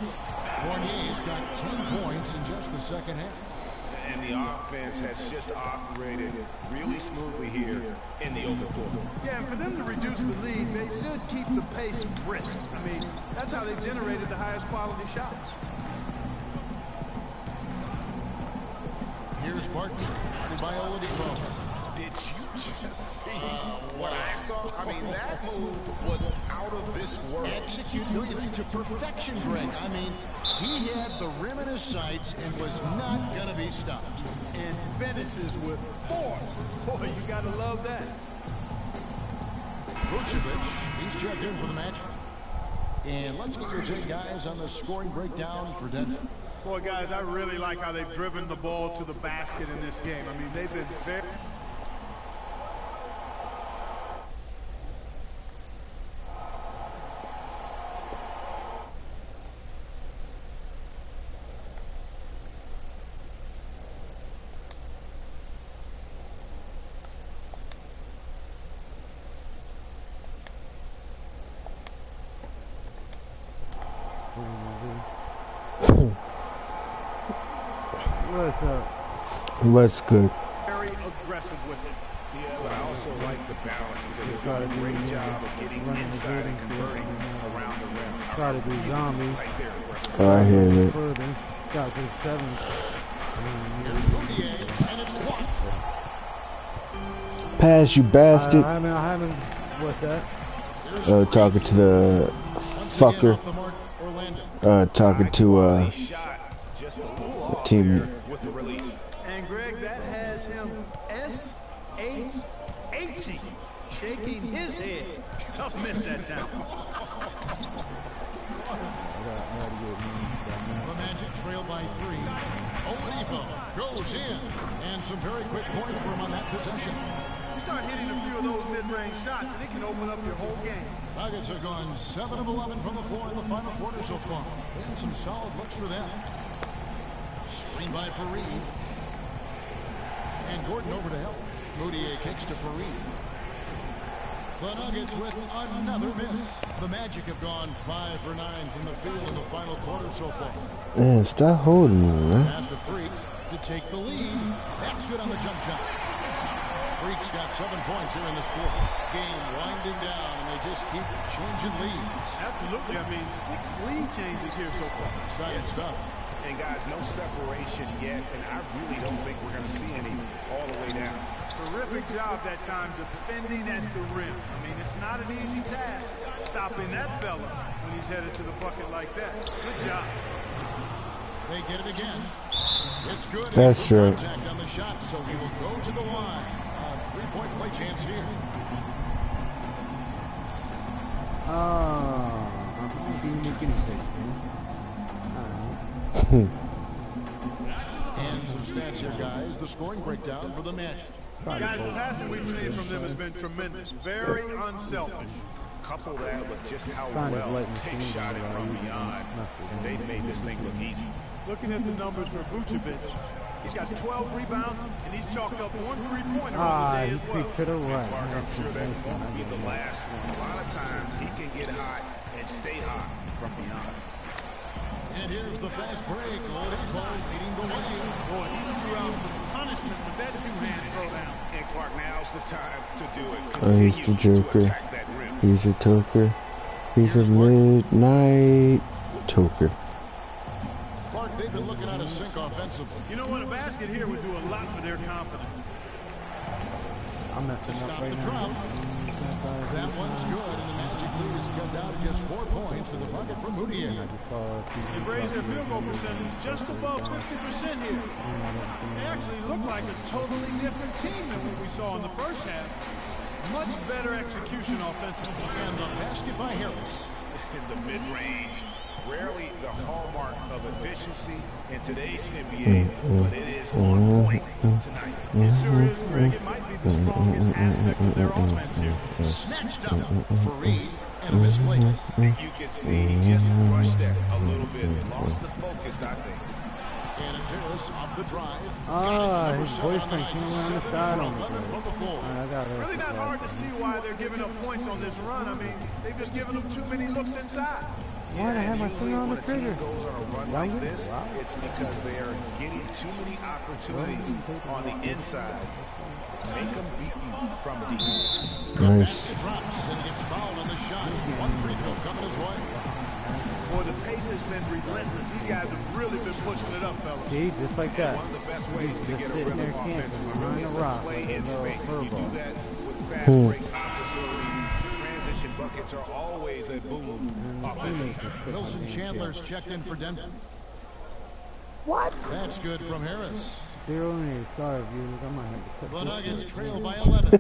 [SPEAKER 4] Fournier's got 10 points in just the second half.
[SPEAKER 6] And the offense has just operated really smoothly here in the open floor.
[SPEAKER 5] Yeah, and for them to reduce the lead, they should keep the pace brisk. I mean, that's how they've generated the highest quality shots.
[SPEAKER 4] Here's Barton, guarded by Oladipo.
[SPEAKER 6] Did you just see what I saw? I mean, that move was out of this world.
[SPEAKER 4] Executed to perfection, Greg. I mean, he had the rim in his sights and was not going to be stopped.
[SPEAKER 5] And finishes with 4. Boy, you got to love that.
[SPEAKER 4] Vucevic, he's checked in for the Magic. And let's get your take, guys, on the scoring breakdown for Denver.
[SPEAKER 5] Boy, guys, I really like how they've driven the ball to the basket in this game. I mean, they've been very...
[SPEAKER 8] What's up? What's good?
[SPEAKER 5] Very aggressive with it.
[SPEAKER 6] Yeah, but I also like the balance because they've done a great job of getting inside and converting around the rim.
[SPEAKER 8] Try to be zombies.
[SPEAKER 6] Right there, aggressive.
[SPEAKER 8] Oh, I hear that.
[SPEAKER 5] Further.
[SPEAKER 8] Got to 7.
[SPEAKER 4] Here's Moutier, and it's blocked.
[SPEAKER 8] Pass, you bastard.
[SPEAKER 5] I haven't. What's that?
[SPEAKER 8] Talking to the fucker. Talking to team.
[SPEAKER 6] With the release.
[SPEAKER 5] And Greg, that has him S-H-H-E, shaking his head. Tough miss that time.
[SPEAKER 4] The Magic trail by 3. Oladipo goes in, and some very quick points for him on that possession.
[SPEAKER 5] You start hitting a few of those mid-range shots, and it can open up your whole game.
[SPEAKER 4] Nuggets have gone 7 of 11 from the floor in the final quarter so far. And some solid looks for them. Screen by Fareed. And Gordon over to help. Moutier kicks to Fareed. The Nuggets with another miss. The Magic have gone 5 for 9 from the field in the final quarter so far.
[SPEAKER 8] Man, stop holding me, man.
[SPEAKER 4] Pass to Freak to take the lead. That's good on the jump shot. Freak's got 7 points here in this quarter. Game winding down, and they just keep changing leads.
[SPEAKER 5] Absolutely. I mean, 6 lead changes here so far.
[SPEAKER 4] Exciting stuff.
[SPEAKER 6] And guys, no separation yet, and I really don't think we're going to see any all the way down.
[SPEAKER 5] Terrific job that time defending at the rim. I mean, it's not an easy task stopping that fella when he's headed to the bucket like that. Good job.
[SPEAKER 4] They get it again. It's good.
[SPEAKER 8] That's right.
[SPEAKER 4] Contact on the shot, so he will go to the line. A 3-point play chance here.
[SPEAKER 5] Didn't make any sense, man.
[SPEAKER 4] And some stats here, guys. The scoring breakdown for the Magic.
[SPEAKER 5] Guys, the passing we've seen from them has been tremendous. Very unselfish.
[SPEAKER 6] Couple that with just how well they shot it from beyond, and they made this thing look easy.
[SPEAKER 5] Looking at the numbers for Vucevic, he's got 12 rebounds, and he's chalked up 1 3-pointer on the day as well.
[SPEAKER 8] To the right.
[SPEAKER 6] Clark, I'm sure that won't be the last one. A lot of times he can get hot and stay hot from beyond.
[SPEAKER 4] And here's the fast break. Oladipo leading the way.
[SPEAKER 5] Boy, he threw out some punishment endorsement with that two-hand throwdown.
[SPEAKER 6] And Clark, now's the time to do it.
[SPEAKER 8] Oh, he's the
[SPEAKER 6] Continue to
[SPEAKER 8] Joker.
[SPEAKER 6] attack that rim.
[SPEAKER 8] He's a toker. He's a midnight toker.
[SPEAKER 4] Clark, they've been looking out of sync offensively.
[SPEAKER 5] You know what? A basket here would do a lot for their confidence.
[SPEAKER 11] I'm
[SPEAKER 4] To
[SPEAKER 11] messing
[SPEAKER 4] stop
[SPEAKER 11] up right
[SPEAKER 4] the
[SPEAKER 11] now.
[SPEAKER 4] drought. That one's good, and the Magic lead is cut down to just 4 points with a bucket from Moutier.
[SPEAKER 11] I just saw a few
[SPEAKER 5] They've raised their field goal percentage just above 50% here. They actually look like a totally different team than what we saw in the first half. Much better execution offensively.
[SPEAKER 4] And the basket by Harris.
[SPEAKER 6] In the mid-range, rarely the hallmark of efficiency in today's NBA, but it is on point tonight.
[SPEAKER 5] It sure is, Greg. It might be the strongest aspect of their offense here.
[SPEAKER 4] Snatched up for Reed and a misplay.
[SPEAKER 6] You can see he just rushed that a little bit, lost the focus, I think.
[SPEAKER 4] And it's Harris off the drive.
[SPEAKER 11] Ah, his boyfriend came around the side on me.
[SPEAKER 4] From the floor.
[SPEAKER 11] I got it.
[SPEAKER 5] Really not hard to see why they're giving up points on this run. I mean, they've just given them too many looks inside.
[SPEAKER 11] Why did I have my finger on the
[SPEAKER 6] When a team
[SPEAKER 11] trigger?
[SPEAKER 6] goes on a run like this, it's because they are getting too many opportunities on the inside. Make them beat you from deep.
[SPEAKER 8] Nice.
[SPEAKER 4] Basket drops and he gets fouled on the shot. One free throw coming his way.
[SPEAKER 5] Boy, the pace has been relentless. These guys have really been pushing it up, fellas.
[SPEAKER 11] See, just like that.
[SPEAKER 6] One of the best ways to
[SPEAKER 11] Just
[SPEAKER 6] get a
[SPEAKER 11] sitting
[SPEAKER 6] rhythm
[SPEAKER 11] there camping
[SPEAKER 6] offensively
[SPEAKER 11] behind
[SPEAKER 6] is
[SPEAKER 11] a
[SPEAKER 6] to
[SPEAKER 11] rock
[SPEAKER 6] play
[SPEAKER 11] like a
[SPEAKER 6] in
[SPEAKER 11] little
[SPEAKER 6] space. You do
[SPEAKER 11] curveball.
[SPEAKER 6] that with fast break opportunities. Transition buckets are always a boom offensively.
[SPEAKER 4] Wilson Chandler's checked in for Denver.
[SPEAKER 11] What?
[SPEAKER 4] That's good from Harris.
[SPEAKER 11] 0-8. Sorry, viewers. I might have to cut
[SPEAKER 4] The
[SPEAKER 11] this
[SPEAKER 4] Nuggets
[SPEAKER 11] short.
[SPEAKER 4] trail by 11.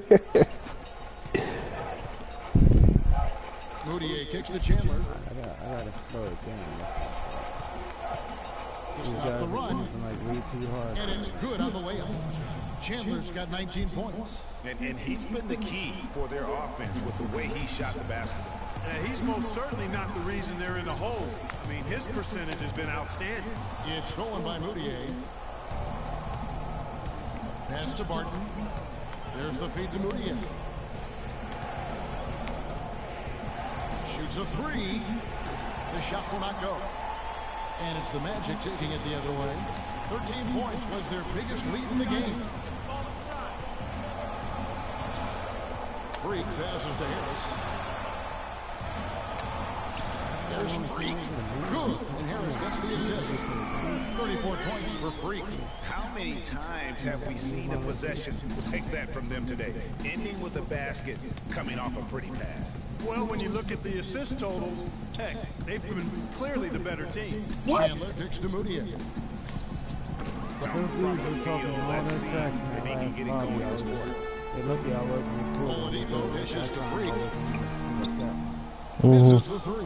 [SPEAKER 4] Moutier kicks to Chandler
[SPEAKER 11] I gotta slow it down.
[SPEAKER 4] to
[SPEAKER 11] These
[SPEAKER 4] stop
[SPEAKER 11] guys
[SPEAKER 4] the
[SPEAKER 11] are
[SPEAKER 4] run.
[SPEAKER 11] moving like way too hard.
[SPEAKER 4] And it's good on the way up. Chandler's got 19 points.
[SPEAKER 6] And he's been the key for their offense with the way he shot the basketball.
[SPEAKER 5] He's most certainly not the reason they're in the hole. I mean, his percentage has been outstanding.
[SPEAKER 4] It's stolen by Moutier. Pass to Barton. There's the feed to Moutier. Shoots a three. The shot will not go. And it's the Magic taking it the other way. 13 points was their biggest lead in the game. Freak passes to Harris. There's Freak. Good. And Harris gets the assist. 34 points for Freak.
[SPEAKER 6] How many times have we seen a possession like that from them today? Ending with a basket, coming off a pretty pass.
[SPEAKER 5] Well, when you look at the assist totals, heck, they've been clearly the better team.
[SPEAKER 4] Chandler kicks to Moutier.
[SPEAKER 11] Some dudes are talking all that trash in the last 5 years. Hey, look, y'all working with cool.
[SPEAKER 4] Oladipo dishes to Freak.
[SPEAKER 8] Mhm.
[SPEAKER 4] Misses the three.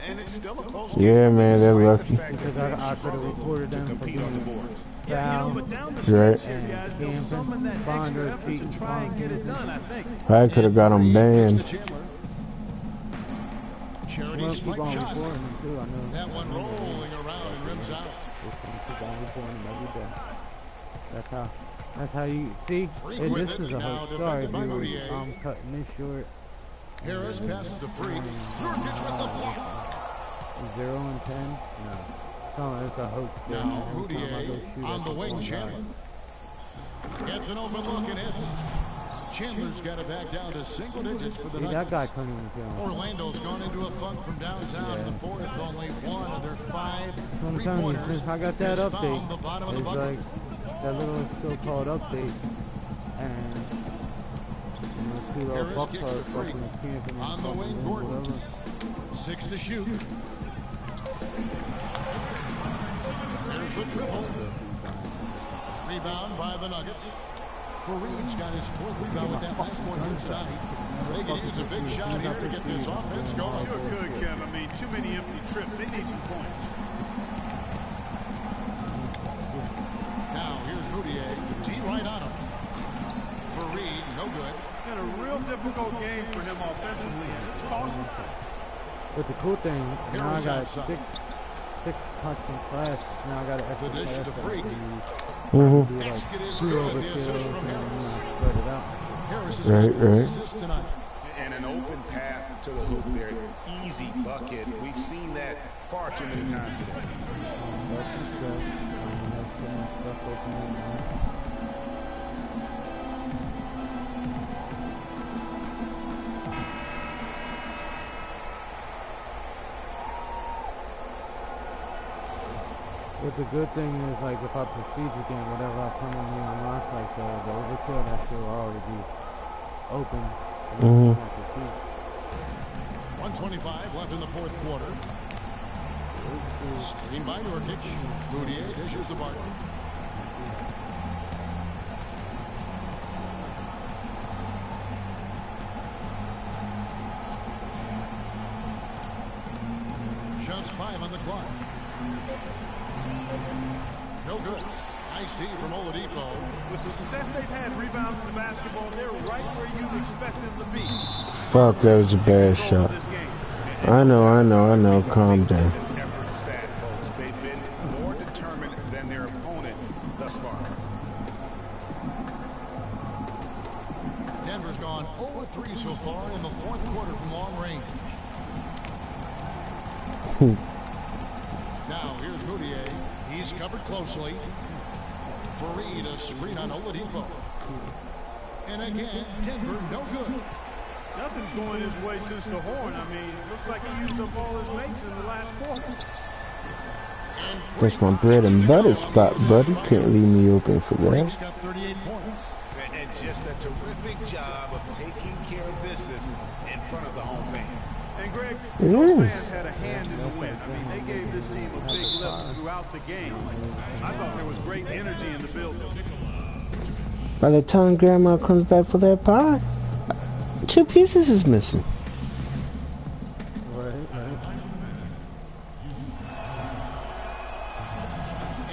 [SPEAKER 6] And it's still a close
[SPEAKER 8] Yeah, man, they're lucky.
[SPEAKER 11] Because I could have recorded them for
[SPEAKER 6] compete on the
[SPEAKER 11] being
[SPEAKER 6] boards.
[SPEAKER 5] Yeah,
[SPEAKER 11] foul.
[SPEAKER 5] but down the
[SPEAKER 8] Right.
[SPEAKER 5] stretch here, guys, they'll summon that
[SPEAKER 11] Finder,
[SPEAKER 5] extra effort to
[SPEAKER 11] cheating,
[SPEAKER 5] try and get it done, I think.
[SPEAKER 8] I could have got him banned.
[SPEAKER 4] Charity
[SPEAKER 11] Well, keep
[SPEAKER 4] strike
[SPEAKER 11] on
[SPEAKER 4] shot.
[SPEAKER 11] recording them too, I know.
[SPEAKER 4] That one rolling around and rims out.
[SPEAKER 11] Keep on recording them every day. That's how you see.
[SPEAKER 4] Freak
[SPEAKER 11] And
[SPEAKER 4] with
[SPEAKER 11] this
[SPEAKER 4] it,
[SPEAKER 11] is a
[SPEAKER 4] now
[SPEAKER 11] hook. Sorry,
[SPEAKER 4] defended by
[SPEAKER 11] viewers.
[SPEAKER 4] Moutier.
[SPEAKER 11] I'm cutting this short.
[SPEAKER 4] Harris passes to Freak. Nurkic with the block.
[SPEAKER 11] 0-10. No, it's a hoax.
[SPEAKER 4] Now
[SPEAKER 11] Every time I go
[SPEAKER 4] Moutier
[SPEAKER 11] shoot
[SPEAKER 4] on
[SPEAKER 11] at
[SPEAKER 4] the
[SPEAKER 11] the
[SPEAKER 4] wing.
[SPEAKER 11] ball,
[SPEAKER 4] Chandler gets an open look and hits. Chandler's got it back down to single digits for the
[SPEAKER 11] See, that
[SPEAKER 4] Nuggets.
[SPEAKER 11] guy couldn't even kill him.
[SPEAKER 4] Orlando's gone into a funk from downtown in the fourth. Only one of their 5
[SPEAKER 11] I'm telling you,
[SPEAKER 4] three-pointers
[SPEAKER 11] since I got that
[SPEAKER 4] has
[SPEAKER 11] update,
[SPEAKER 4] found the bottom of the
[SPEAKER 11] it's
[SPEAKER 4] bucket.
[SPEAKER 11] like that little so-called update, and those two little
[SPEAKER 4] Harris
[SPEAKER 11] bucks
[SPEAKER 4] kicks
[SPEAKER 11] are
[SPEAKER 4] the Freak.
[SPEAKER 11] fucking camping
[SPEAKER 4] On the wing, Gordon. 6 to shoot. There's the triple. Rebound by the Nuggets. Fareed's got his 4th rebound with that last one here tonight. They can use a big shot here to get this offense going.
[SPEAKER 5] Sure could, Kev. I mean, too many empty trips. They need some points.
[SPEAKER 4] Now here's Moutier. T right on him. Fareed, no good.
[SPEAKER 5] Been a real difficult game for him offensively, and it's costing him.
[SPEAKER 11] But the cool thing, now I
[SPEAKER 4] Harris
[SPEAKER 11] got
[SPEAKER 4] outside.
[SPEAKER 11] six constant class. Now I got an extra
[SPEAKER 4] The dish
[SPEAKER 11] class
[SPEAKER 4] to
[SPEAKER 11] that I
[SPEAKER 4] Freak.
[SPEAKER 11] can use.
[SPEAKER 8] Mhm.
[SPEAKER 11] Do like
[SPEAKER 4] Basket is
[SPEAKER 11] 2
[SPEAKER 4] good. The
[SPEAKER 11] overkills
[SPEAKER 4] assist
[SPEAKER 11] and
[SPEAKER 4] from Harris.
[SPEAKER 11] spread it out.
[SPEAKER 4] Harris has
[SPEAKER 8] Right,
[SPEAKER 4] got 3
[SPEAKER 8] right.
[SPEAKER 4] assists tonight.
[SPEAKER 6] And an open path to the hoop there. Easy bucket. We've seen that far too many times today.
[SPEAKER 11] That's the stuff. I have so much stuff open in there. But the good thing is, like, if I proceed again, whatever I come in here and mark, like the overkill, that should already be open.
[SPEAKER 8] Mm-hmm.
[SPEAKER 4] 1:25 left in the fourth quarter. Screen by Nurkic. Moutier dishes to Barton. Just 5 on the clock. No good. Nice D from Oladipo.
[SPEAKER 5] With the success they've had rebounding the basketball, they're right where you'd expect them to be.
[SPEAKER 8] Fuck, that was a bad shot. I know. Calm down.
[SPEAKER 6] Effort stat, folks. They've been more determined than their opponent thus far.
[SPEAKER 4] Denver's gone 0-3 so far in the fourth quarter from long range. Now here's Moutier. He's covered closely. Fareed a screen on Oladipo. And again, Denver no good.
[SPEAKER 5] Nothing's going his way since the horn. I mean, looks like he used up all his mates in the last quarter.
[SPEAKER 8] That's my bread and butter spot, buddy. Can't leave me open for that.
[SPEAKER 4] Frank's got 38 points.
[SPEAKER 6] And just a terrific job of taking care of business in front of the home fans.
[SPEAKER 5] And Greg, those fans had a hand in the win. I mean, they gave this team a big lift throughout the game. I thought there was great energy in the building.
[SPEAKER 8] By the time Grandma comes back for that pie, 2 pieces is missing.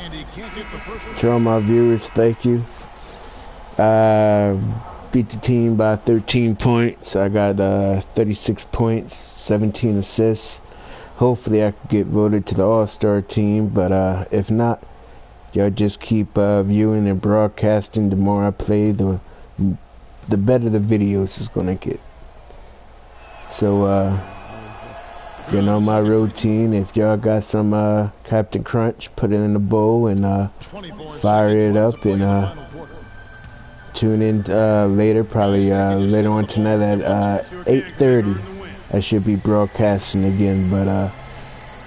[SPEAKER 4] And he can't get the first one.
[SPEAKER 8] To all my viewers, thank you. Beat the team by 13 points. I got 36 points, 17 assists. Hopefully I could get voted to the All-Star team, but if not, y'all just keep viewing and broadcasting. The more I play, the better the videos is gonna get. So you know my routine. If y'all got some Captain Crunch, put it in a bowl and fire it up and tune in later, probably later on tonight at 8:30. I should be broadcasting again, but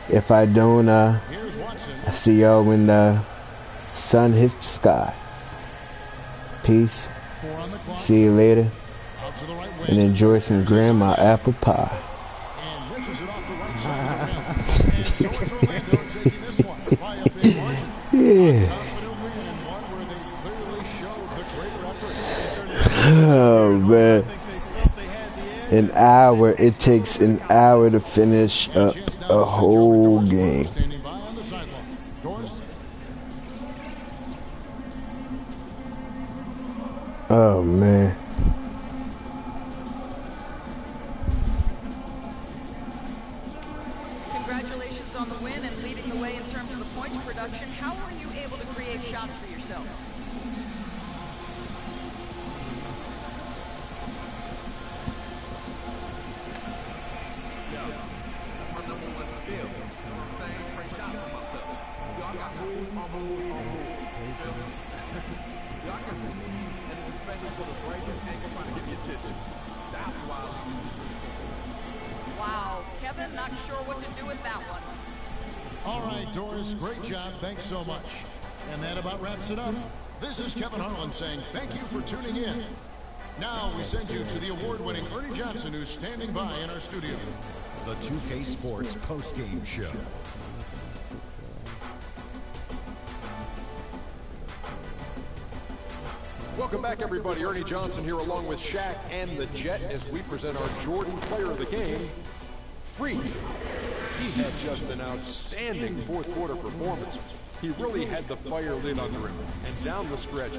[SPEAKER 8] if I don't, I see y'all when the sun hits the sky. Peace. See you later. And enjoy some grandma apple pie. Yeah. Oh man. An hour. It takes an hour to finish a whole game. Oh man.
[SPEAKER 7] Congratulations on the win and leading the way in terms of the points production. How were you able to create shots for yourself? Wow, Kevin, not sure what to do with that one.
[SPEAKER 4] All right, Doris, great job. Thanks so much. And that about wraps it up. This is Kevin Harlan saying thank you for tuning in. Now we send you to the award-winning Ernie Johnson, who's standing by in our studio.
[SPEAKER 12] The 2K Sports post-game show.
[SPEAKER 1] Welcome back, everybody. Ernie Johnson here along with Shaq and the Jet as we present our Jordan Player of the Game, Freak. He had just an outstanding fourth quarter performance. He really had the fire lit under him, and down the stretch,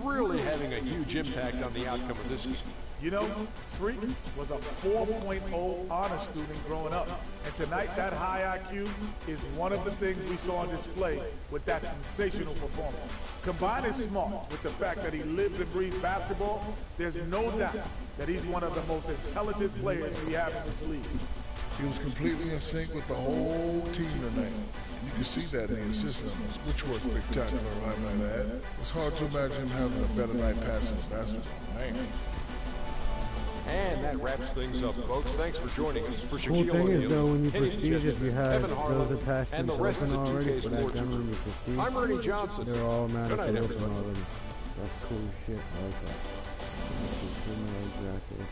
[SPEAKER 1] really having a huge impact on the outcome of this game.
[SPEAKER 2] You know, Freak was a 4.0 honor student growing up. And tonight, that high IQ is one of the things we saw on display with that sensational performance. Combine his smarts with the fact that he lives and breathes basketball, there's no doubt that he's one of the most intelligent players we have in this league.
[SPEAKER 3] He was completely in sync with the whole team tonight. You can see that in the assist numbers, which were spectacular, I might add. It's hard to imagine him having a better night passing the basketball, man.
[SPEAKER 1] And that wraps things up, folks. Thanks for joining us. For
[SPEAKER 11] Cool
[SPEAKER 1] Shaquille
[SPEAKER 11] thing is though, when you
[SPEAKER 1] Kenny
[SPEAKER 11] prestige, if you have
[SPEAKER 1] Kevin
[SPEAKER 11] those
[SPEAKER 1] Harlan,
[SPEAKER 11] attachments
[SPEAKER 1] and the rest of
[SPEAKER 11] open
[SPEAKER 1] the 2K
[SPEAKER 11] already for that
[SPEAKER 1] Sports
[SPEAKER 11] gun when
[SPEAKER 1] crew.
[SPEAKER 11] you prestige,
[SPEAKER 1] I'm Ernie Johnson.
[SPEAKER 11] they're all
[SPEAKER 1] Good night,
[SPEAKER 11] automatically open
[SPEAKER 1] everybody.
[SPEAKER 11] already. That's cool shit. I like that. That's similar exactly.